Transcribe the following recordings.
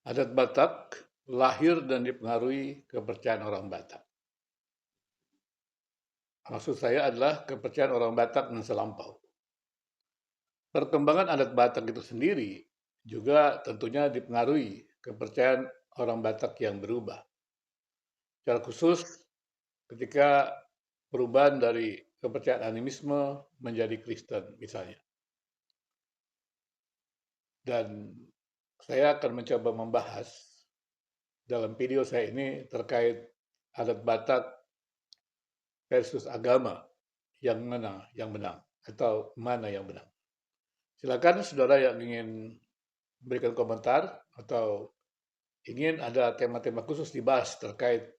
Adat Batak lahir dan dipengaruhi kepercayaan orang Batak. Maksud saya adalah kepercayaan orang Batak masa lampau. Perkembangan adat Batak itu sendiri juga tentunya dipengaruhi kepercayaan orang Batak yang berubah. Secara khusus ketika perubahan dari kepercayaan animisme menjadi Kristen misalnya. Dan saya akan mencoba membahas dalam video saya ini terkait adat Batak versus agama yang menang atau mana yang menang. Silakan saudara yang ingin berikan komentar atau ingin ada tema-tema khusus dibahas terkait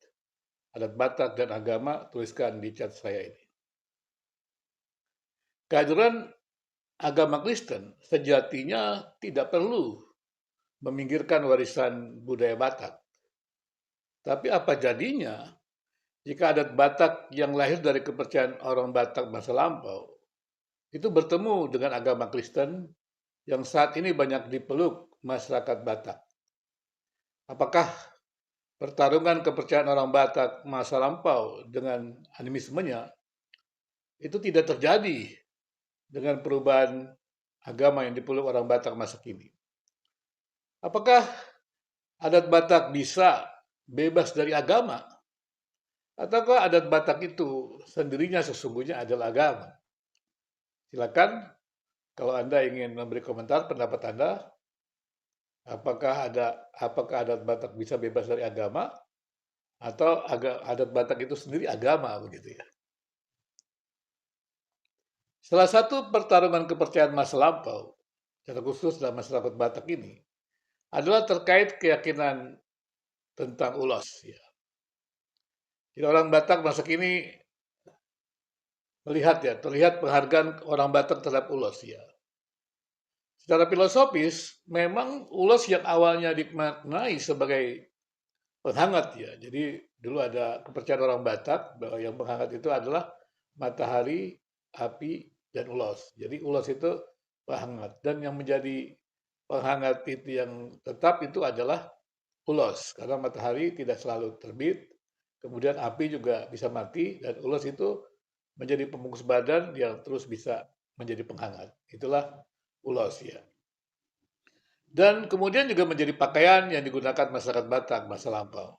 adat Batak dan agama, tuliskan di chat saya ini. Kehadiran agama Kristen sejatinya tidak perlu meminggirkan warisan budaya Batak. Tapi apa jadinya jika adat Batak yang lahir dari kepercayaan orang Batak masa lampau itu bertemu dengan agama Kristen yang saat ini banyak dipeluk masyarakat Batak? Apakah pertarungan kepercayaan orang Batak masa lampau dengan animismenya itu tidak terjadi dengan perubahan agama yang dipeluk orang Batak masa kini? Apakah adat Batak bisa bebas dari agama? Ataukah adat Batak itu sendirinya sesungguhnya adalah agama? Silakan kalau Anda ingin memberi komentar pendapat Anda, apakah adat Batak bisa bebas dari agama atau adat Batak itu sendiri agama begitu ya. Salah satu pertarungan kepercayaan masa lampau, secara khusus dalam masyarakat Batak ini, adalah terkait keyakinan tentang ulos. Ya. Jadi orang Batak masa kini terlihat penghargaan orang Batak terhadap ulos. Ya. Secara filosofis, memang ulos yang awalnya dimaknai sebagai penghangat ya. Jadi dulu ada kepercayaan orang Batak bahwa yang penghangat itu adalah matahari, api, dan ulos. Jadi ulos itu penghangat. Dan yang menjadi penghangat itu yang tetap itu adalah ulos. Karena matahari tidak selalu terbit, kemudian api juga bisa mati, dan ulos itu menjadi pembungkus badan yang terus bisa menjadi penghangat. Itulah ulos ya. Dan kemudian juga menjadi pakaian yang digunakan masyarakat Batak masa lampau.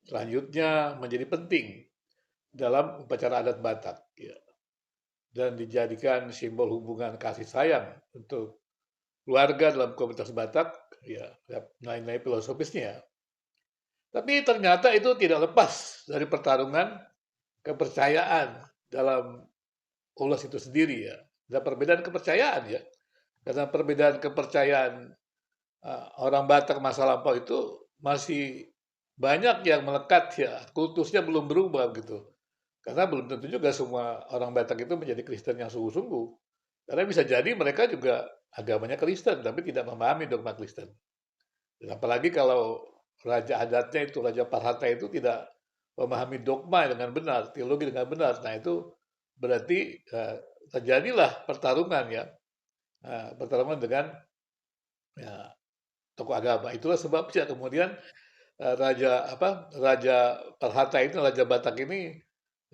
Selanjutnya menjadi penting dalam upacara adat Batak ya. Dan dijadikan simbol hubungan kasih sayang untuk keluarga dalam komunitas Batak ya, nilai-nilai filosofisnya. Tapi ternyata itu tidak lepas dari pertarungan kepercayaan dalam ulos itu sendiri ya. Ada perbedaan kepercayaan ya. Karena perbedaan kepercayaan orang Batak masa lampau itu masih banyak yang melekat ya. Kultusnya belum berubah gitu. Karena belum tentu juga semua orang Batak itu menjadi Kristen yang sungguh-sungguh. Karena bisa jadi mereka juga agamanya Kristen, tapi tidak memahami dogma Kristen. Dan apalagi kalau raja adatnya itu, Raja Parhata itu tidak memahami dogma dengan benar, teologi dengan benar. Nah itu berarti terjadilah pertarungan ya, pertarungan dengan ya, tokoh agama. Itulah sebabnya kemudian Raja Parhata itu, Raja Batak ini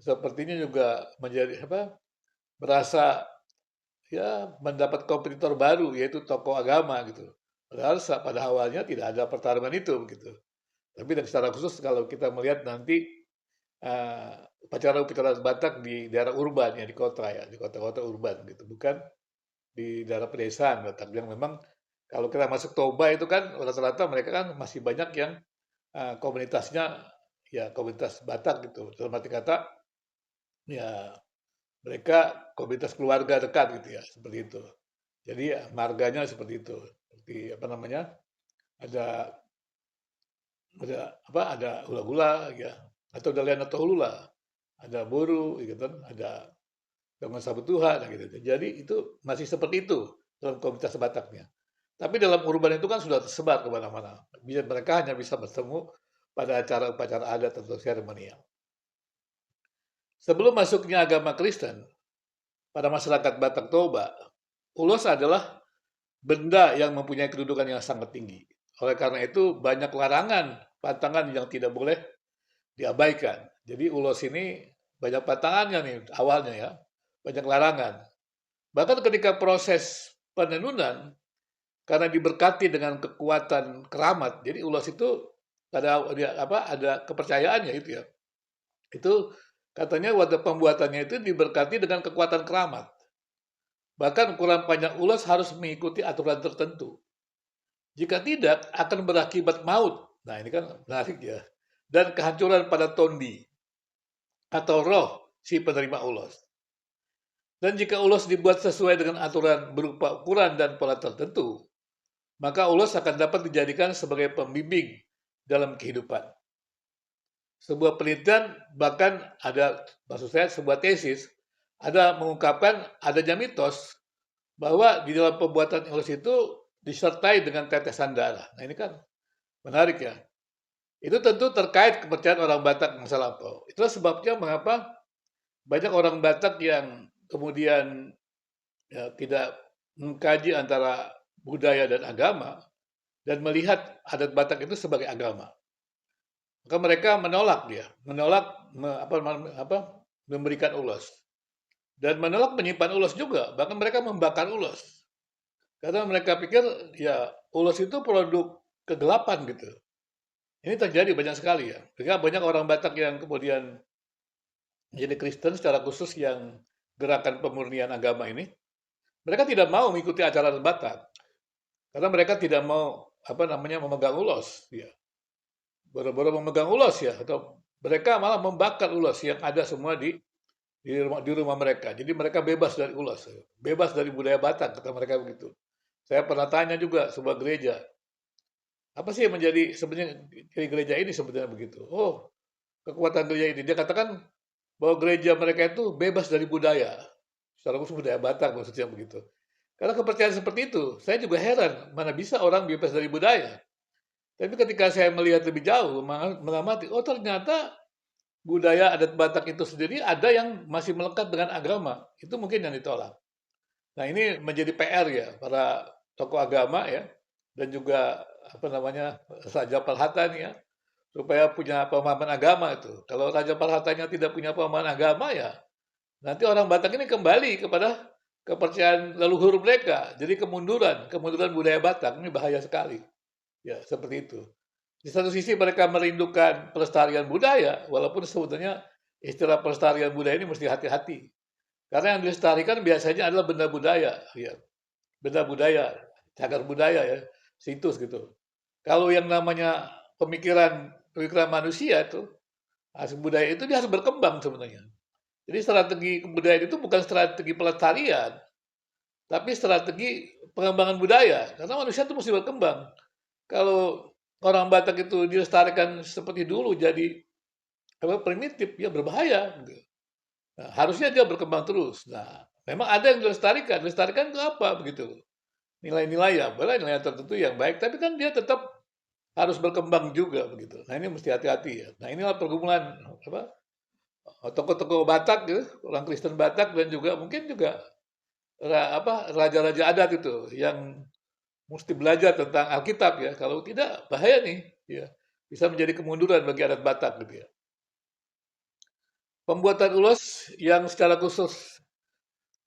sepertinya juga menjadi merasa ya mendapat kompetitor baru yaitu tokoh agama gitu. Padahal pada awalnya tidak ada pertarungan itu begitu. Tapi secara khusus kalau kita melihat nanti upacara-upacara Batak di daerah urban ya, di kota ya, di kota-kota urban gitu, bukan di daerah pedesaan Batak yang memang kalau kita masuk Toba itu kan rata-rata mereka kan masih banyak yang komunitasnya ya komunitas Batak gitu. Dalam arti kata ya mereka komunitas keluarga dekat gitu ya, seperti itu. Jadi ya, marganya seperti itu. Seperti apa namanya? Ada ada hula-hula ya atau dalian atau hulu lah. Ada boru gitu kan, ada gabungan sabut Tuhan gitu. Jadi itu masih seperti itu dalam komunitas Bataknya. Tapi dalam urban itu kan sudah tersebar kemana-mana. Mereka hanya bisa bertemu pada acara upacara adat atau seremonial. Sebelum masuknya agama Kristen, pada masyarakat Batak Toba, ulos adalah benda yang mempunyai kedudukan yang sangat tinggi. Oleh karena itu banyak larangan, pantangan yang tidak boleh diabaikan. Jadi ulos ini banyak pantangannya nih awalnya ya, banyak larangan. Bahkan ketika proses penenunan, karena diberkati dengan kekuatan keramat, jadi ulos itu ada kepercayaannya itu ya. Itu katanya waktu pembuatannya itu diberkati dengan kekuatan keramat. Bahkan ukuran panjang ulos harus mengikuti aturan tertentu. Jika tidak, akan berakibat maut. Nah, ini kan menarik ya. Dan kehancuran pada tondi atau roh si penerima ulos. Dan jika ulos dibuat sesuai dengan aturan berupa ukuran dan pola tertentu, maka ulos akan dapat dijadikan sebagai pembimbing dalam kehidupan. Sebuah penelitian bahkan ada, maksud saya sebuah tesis, ada mengungkapkan adanya mitos bahwa di dalam pembuatan ulos itu disertai dengan tetesan darah. Nah ini kan menarik ya. Itu tentu terkait kepercayaan orang Batak masa lampau. Itulah sebabnya mengapa banyak orang Batak yang kemudian ya, tidak mengkaji antara budaya dan agama dan melihat adat Batak itu sebagai agama. Maka mereka menolak memberikan ulos dan menolak menyimpan ulos juga. Bahkan mereka membakar ulos karena mereka pikir ya ulos itu produk kegelapan gitu. Ini terjadi banyak sekali ya. Sehingga banyak orang Batak yang kemudian menjadi Kristen secara khusus yang gerakan pemurnian agama ini, mereka tidak mau mengikuti ajaran Batak karena mereka tidak mau memegang ulos ya. Boro-boro memegang ulos ya, atau mereka malah membakar ulos yang ada semua di rumah mereka. Jadi mereka bebas dari ulos, bebas dari budaya Batak, kata mereka begitu. Saya pernah tanya juga sebuah gereja, apa sih yang menjadi sebenarnya gereja ini sebenarnya begitu? Oh, kekuatan gereja ini. Dia katakan bahwa gereja mereka itu bebas dari budaya. Secara khusus budaya Batak maksudnya begitu. Karena kepercayaan seperti itu, saya juga heran, mana bisa orang bebas dari budaya. Tapi ketika saya melihat lebih jauh, mengamati, oh ternyata budaya adat Batak itu sendiri ada yang masih melekat dengan agama. Itu mungkin yang ditolak. Nah ini menjadi PR ya para tokoh agama ya dan juga Raja Palhata nih ya supaya punya pemahaman agama itu. Kalau Raja Palhatanya tidak punya pemahaman agama ya nanti orang Batak ini kembali kepada kepercayaan leluhur mereka. Jadi kemunduran budaya Batak ini bahaya sekali. Ya, seperti itu. Di satu sisi mereka merindukan pelestarian budaya, walaupun sebetulnya istilah pelestarian budaya ini mesti hati-hati. Karena yang dilestarikan biasanya adalah benda budaya, ya. Benda budaya, cagar budaya ya, situs gitu. Kalau yang namanya pemikiran manusia itu, hasil budaya itu dia harus berkembang sebenarnya. Jadi strategi kebudayaan itu bukan strategi pelestarian, tapi strategi pengembangan budaya. Karena manusia itu mesti berkembang. Kalau orang Batak itu dilestarikan seperti dulu jadi primitif, ya berbahaya. Gitu. Nah, harusnya dia berkembang terus. Nah, memang ada yang dilestarikan itu apa begitu? Nilai-nilai ya, boleh nilai tertentu yang baik, tapi kan dia tetap harus berkembang juga begitu. Nah ini mesti hati-hati ya. Nah inilah pergumulan tokoh-tokoh Batak, gitu, orang Kristen Batak dan juga mungkin juga raja-raja adat itu yang mesti belajar tentang Alkitab ya. Kalau tidak bahaya nih, ya. Bisa menjadi kemunduran bagi adat Batak gitu ya. Pembuatan ulos yang secara khusus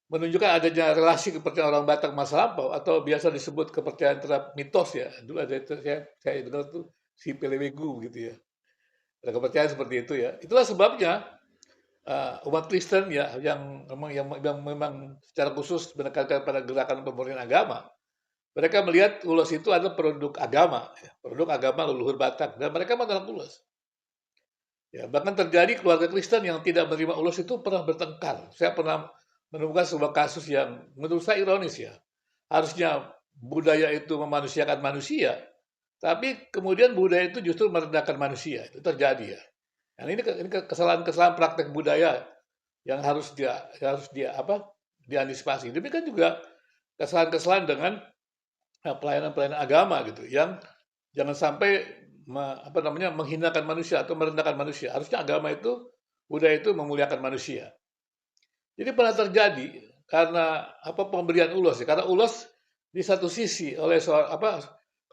menunjukkan adanya relasi kepercayaan orang Batak masa lampau atau biasa disebut kepercayaan terhadap mitos ya. Dulu ada itu saya dengar tuh si Pelewegu gitu ya. Ada kepercayaan seperti itu ya. Itulah sebabnya umat Kristen ya yang memang secara khusus menekankan pada gerakan pemurnian agama. Mereka melihat ulos itu adalah produk agama, ya, produk agama leluhur Batak, dan mereka menolak ulos. Ya, bahkan terjadi keluarga Kristen yang tidak menerima ulos itu pernah bertengkar. Saya pernah menemukan sebuah kasus yang menurut saya ironis ya. Harusnya budaya itu memanusiakan manusia, tapi kemudian budaya itu justru merendahkan manusia. Itu terjadi ya. Dan ini kesalahan-kesalahan praktek budaya yang harus diantisipasi. Demikian juga kesalahan-kesalahan dengan pelayanan-pelayanan agama gitu yang jangan sampai menghinakan manusia atau merendahkan manusia. Harusnya agama itu budaya itu memuliakan manusia. Jadi pernah terjadi karena pemberian ulos ya. Karena ulos di satu sisi oleh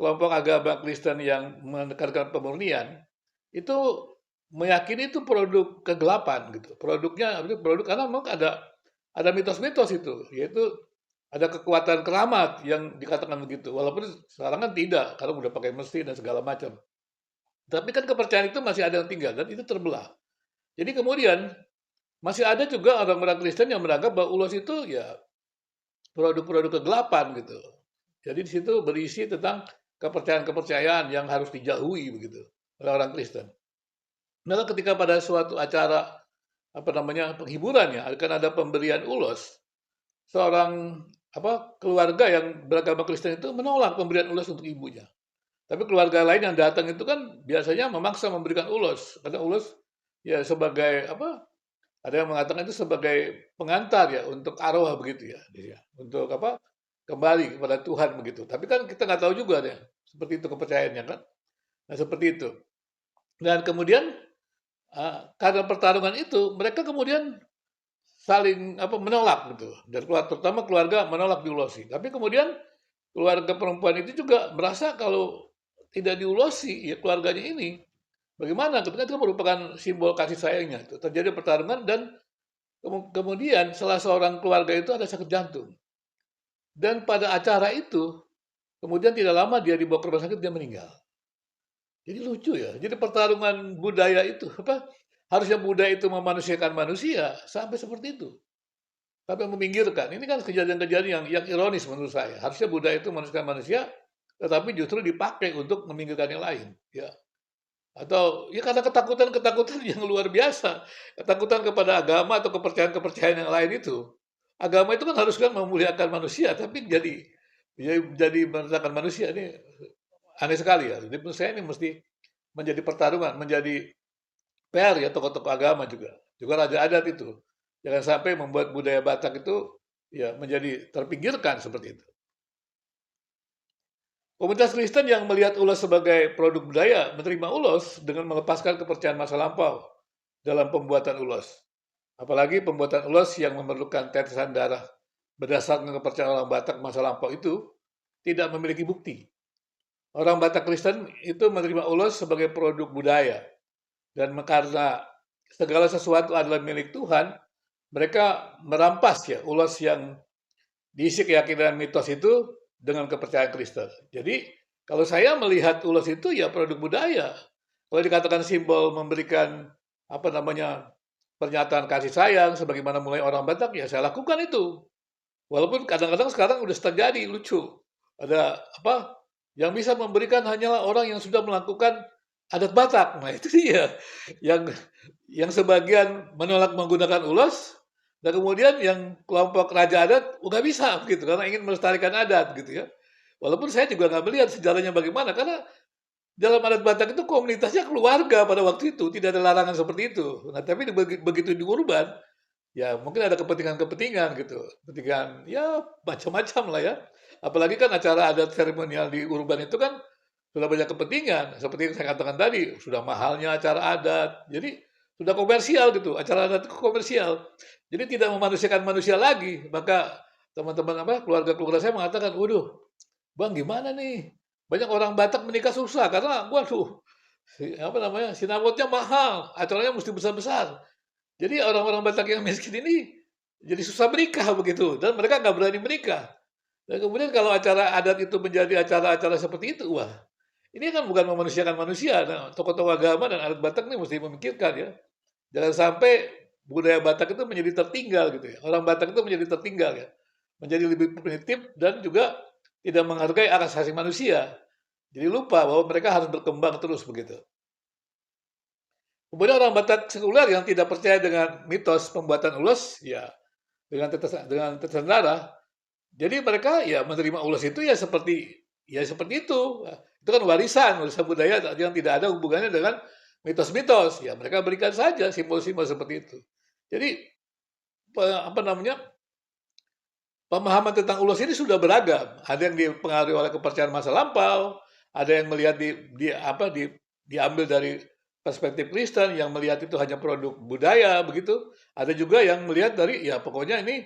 kelompok agama Kristen yang menekankan pemurnian itu meyakini itu produk kegelapan gitu. Produknya produk karena memang ada mitos-mitos itu, yaitu ada kekuatan keramat yang dikatakan begitu. Walaupun sekarang kan tidak, karena udah pakai mesin dan segala macam. Tapi kan kepercayaan itu masih ada yang tinggal dan itu terbelah. Jadi kemudian masih ada juga orang-orang Kristen yang menganggap bahwa ulos itu ya produk-produk kegelapan gitu. Jadi di situ berisi tentang kepercayaan-kepercayaan yang harus dijauhi begitu oleh orang Kristen. Maka ketika pada suatu acara penghiburan ya akan ada pemberian ulos, seorang keluarga yang beragama Kristen itu menolak pemberian ulos untuk ibunya. Tapi keluarga lain yang datang itu kan biasanya memaksa memberikan ulos karena ulos ya sebagai ada yang mengatakan itu sebagai pengantar ya untuk arwah begitu ya, untuk kembali kepada Tuhan begitu. Tapi kan kita nggak tahu juga deh seperti itu kepercayaannya kan. Nah seperti itu. Dan kemudian karena pertarungan itu mereka kemudian saling menolak gitu. Dan terutama keluarga menolak diulosi. Tapi kemudian keluarga perempuan itu juga merasa kalau tidak diulosi ya keluarganya ini bagaimana? Ketika itu merupakan simbol kasih sayangnya. Itu terjadi pertarungan dan kemudian salah seorang keluarga itu ada sakit jantung. Dan pada acara itu kemudian tidak lama dia dibawa ke rumah sakit dia meninggal. Jadi lucu ya. Jadi pertarungan budaya itu harusnya budaya itu memanusiakan manusia sampai seperti itu. Sampai meminggirkan. Ini kan kejadian-kejadian yang ironis menurut saya. Harusnya budaya itu memanusiakan manusia tetapi justru dipakai untuk meminggirkan yang lain, ya. Atau ya karena ketakutan-ketakutan yang luar biasa, ketakutan kepada agama atau kepercayaan-kepercayaan yang lain itu. Agama itu kan harus kan memuliakan manusia, tapi jadi merendahkan manusia ini aneh sekali ya. Jadi menurut saya ini mesti menjadi pertarungan, menjadi PR ya tokoh-tokoh agama juga raja adat itu. Jangan sampai membuat budaya Batak itu ya menjadi terpinggirkan seperti itu. Komunitas Kristen yang melihat ulos sebagai produk budaya menerima ulos dengan melepaskan kepercayaan masa lampau dalam pembuatan ulos. Apalagi pembuatan ulos yang memerlukan tetesan darah berdasarkan kepercayaan orang Batak masa lampau itu tidak memiliki bukti. Orang Batak Kristen itu menerima ulos sebagai produk budaya. Dan karena segala sesuatu adalah milik Tuhan, mereka merampas ya ulos yang diisi keyakinan mitos itu dengan kepercayaan Kristen. Jadi kalau saya melihat ulos itu ya produk budaya. Kalau dikatakan simbol memberikan pernyataan kasih sayang sebagaimana mulai orang Batak ya saya lakukan itu. Walaupun kadang-kadang sekarang udah terjadi lucu. Ada yang bisa memberikan hanyalah orang yang sudah melakukan adat Batak. Nah itu dia yang sebagian menolak menggunakan ulos. Dan kemudian yang kelompok raja adat nggak bisa gitu karena ingin melestarikan adat gitu ya. Walaupun saya juga nggak melihat sejarahnya bagaimana karena dalam adat Batak itu komunitasnya keluarga pada waktu itu tidak ada larangan seperti itu. Nah tapi begitu di Urban ya mungkin ada kepentingan-kepentingan gitu, kepentingan ya macam-macam lah ya. Apalagi kan acara adat seremonial di Urban itu kan sudah banyak kepentingan seperti yang saya katakan tadi sudah mahalnya acara adat. Jadi sudah komersial gitu, acara adat itu komersial. Jadi tidak memanusiakan manusia lagi. Maka teman-teman keluarga-keluarga saya mengatakan, waduh, bang gimana nih? Banyak orang Batak menikah susah karena, waduh, sinabotnya mahal, acaranya mesti besar-besar. Jadi orang-orang Batak yang miskin ini jadi susah menikah begitu, dan mereka nggak berani menikah. Dan kemudian kalau acara adat itu menjadi acara-acara seperti itu, wah, ini kan bukan memanusiakan manusia. Nah, tokoh-tokoh agama dan adat Batak ini mesti memikirkan ya. Jangan sampai budaya Batak itu menjadi tertinggal gitu ya. Orang Batak itu menjadi tertinggal ya. Menjadi lebih primitif dan juga tidak menghargai hak asasi manusia. Jadi lupa bahwa mereka harus berkembang terus begitu. Kemudian orang Batak sekuler yang tidak percaya dengan mitos pembuatan ulos ya dengan tetesan darah. Jadi mereka ya menerima ulos itu ya seperti itu. Itu kan warisan budaya yang tidak ada hubungannya dengan mitos-mitos. Ya mereka berikan saja simbol-simbol seperti itu. Jadi pemahaman tentang ulos ini sudah beragam. Ada yang dipengaruhi oleh kepercayaan masa lampau, ada yang melihat diambil dari perspektif Kristen yang melihat itu hanya produk budaya begitu. Ada juga yang melihat dari ya pokoknya ini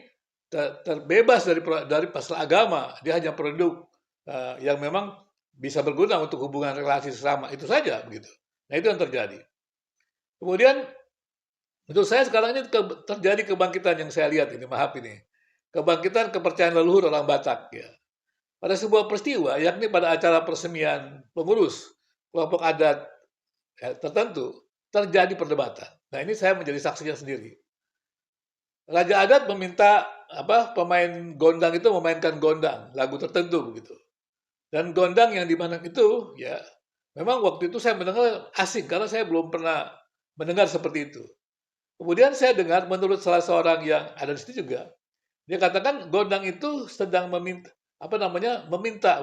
terbebas dari pasal agama, dia hanya produk yang memang bisa berguna untuk hubungan relasi sesama, itu saja begitu. Nah itu yang terjadi. Kemudian menurut saya sekarang ini terjadi kebangkitan yang saya lihat ini, maaf ini. Kebangkitan kepercayaan leluhur orang Batak ya. Pada sebuah peristiwa, yakni pada acara persemian pengurus kelompok adat ya, tertentu, terjadi perdebatan. Nah ini saya menjadi saksinya sendiri. Raja adat meminta pemain gondang itu memainkan gondang, lagu tertentu begitu. Dan gondang yang dimainkan itu ya memang waktu itu saya mendengar asing karena saya belum pernah mendengar seperti itu. Kemudian saya dengar menurut salah seorang yang ada di situ juga, dia katakan gondang itu sedang meminta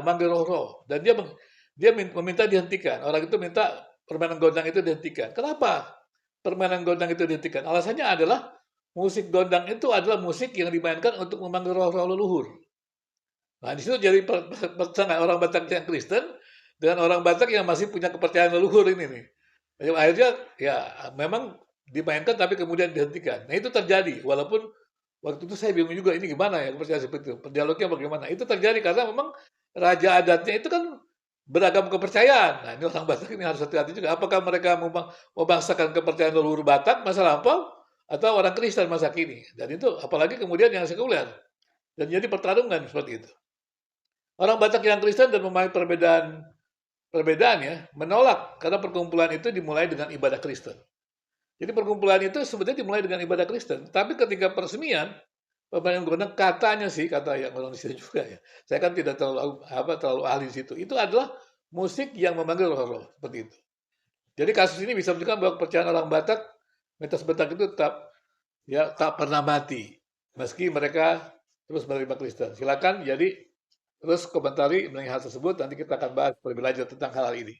memanggil roh-roh dan dia meminta dihentikan. Orang itu minta permainan gondang itu dihentikan. Kenapa permainan gondang itu dihentikan? Alasannya adalah musik gondang itu adalah musik yang dimainkan untuk memanggil roh-roh leluhur. Nah, di situ jadi pertengahan orang Batak yang Kristen dengan orang Batak yang masih punya kepercayaan leluhur ini nih. Jadi akhirnya ya memang dimainkan tapi kemudian dihentikan. Nah itu terjadi walaupun waktu itu saya bingung juga ini gimana ya kepercayaan seperti itu. Dialognya bagaimana? Itu terjadi karena memang raja adatnya itu kan beragam kepercayaan. Nah ini orang Batak ini harus hati-hati juga. Apakah mereka membangsakan kepercayaan leluhur Batak masa lampau atau orang Kristen masa kini? Dan itu apalagi kemudian yang sekuler. Dan jadi pertarungan seperti itu. Orang Batak yang Kristen dan memahami perbedaannya menolak karena perkumpulan itu dimulai dengan ibadah Kristen. Jadi perkumpulan itu sebetulnya dimulai dengan ibadah Kristen. Tapi ketika peresmian, pemain gondang katanya sih, kata yang orang di sini juga ya. Saya kan tidak terlalu ahli di situ. Itu adalah musik yang memanggil roh-roh seperti itu. Jadi kasus ini bisa menunjukkan bahwa kepercayaan orang Batak, mitos Batak itu tak pernah mati meski mereka terus menerima Kristen. Silakan jadi terus komentari mengenai hal tersebut, nanti kita akan bahas lebih lanjut tentang hal ini.